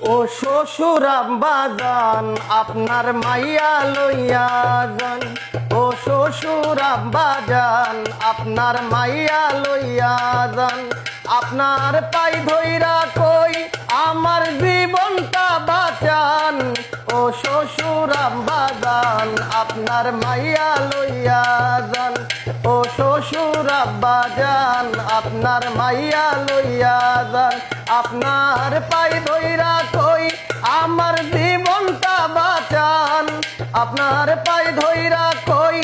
ও শ্বশুর আব্বাজান আপনার মাইয়া লইয়া যান। ও শ্বশুর আব্বাজান আপনার মাইয়া লইয়া যান। আপনার পাই ধইরা কই আমার জীবনটা বাঁচান। ও শ্বশুর আব্বাজান আপনার মাইয়া লইয়া যান। ও শ্বশুর আব্বাজান আপনার মাইয়া লইয়া যান। আপনার পাই ধইরা কই আমার জীবনটা বাঁচান। আপনার পাই ধইরা কই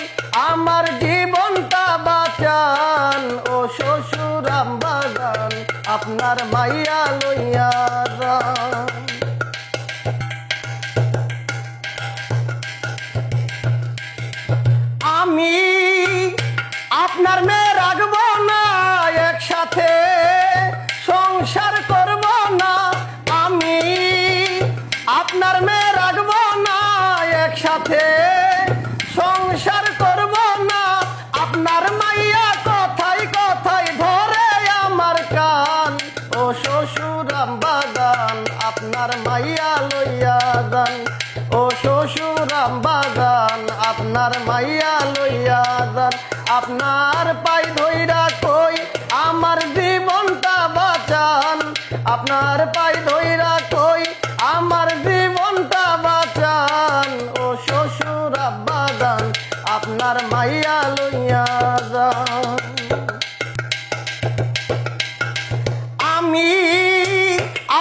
আমার জীবনটা বাঁচান। ও শ্বশুর আব্বাজান আপনার মাইয়া লইয়া যান। আমি আপনার মেয়ে রাখবো না, একসাথে সংসার করব না। আমি আপনার মেয়ে রাখবো না, একসাথে সংসার করব না। আপনার মাইয়া কথাই কথাই ধরে আমার কান। ও শ্বশুর আব্বাজান আপনার মাইয়া লইয়া যান। ও শ্বশুর আব্বাজান আপনার মাইয়া লইয়া যান। আপনার পাই ধইরা কই আমার জীবনটা বাঁচান। আপনার পাই ধইরা কই আমার জীবনটা বাঁচান। ও শ্বশুর আব্বাজান আপনার মাইয়া লইয়া যান। আমি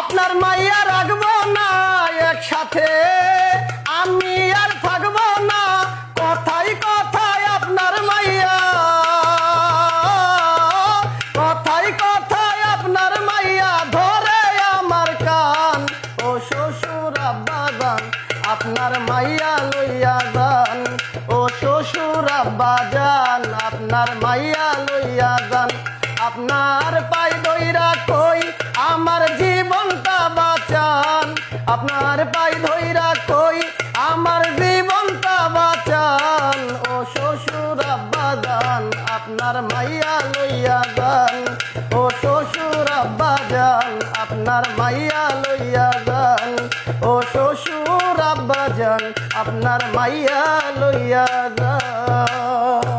আপনার মাইয়া রাখবো না, একসাথে আমি আর থাকবো না। কথাই কথাই আপনার মাইয়া, কথাই কথাই আপনার মাইয়া ধরে আমার কান। ও শ্বশুর আব্বাজান আপনার মাইয়া লইয়া যান। ও শ্বশুর আব্বাজান আপনার মাইয়া লইয়া যান। আপনার পাই ধইরা কই আমার জীবনটা বাঁচান। আপনার পাই ধইরা কই আমার জীবনটা বাঁচান। ও শ্বশুর আব্বাজান আপনার মাইয়া লইয়া যান। ও শ্বশুর আব্বাজান আপনার মাইয়া লইয়া যান। ও শ্বশুর আব্বাজান আপনার মাইয়া লইয়া যান।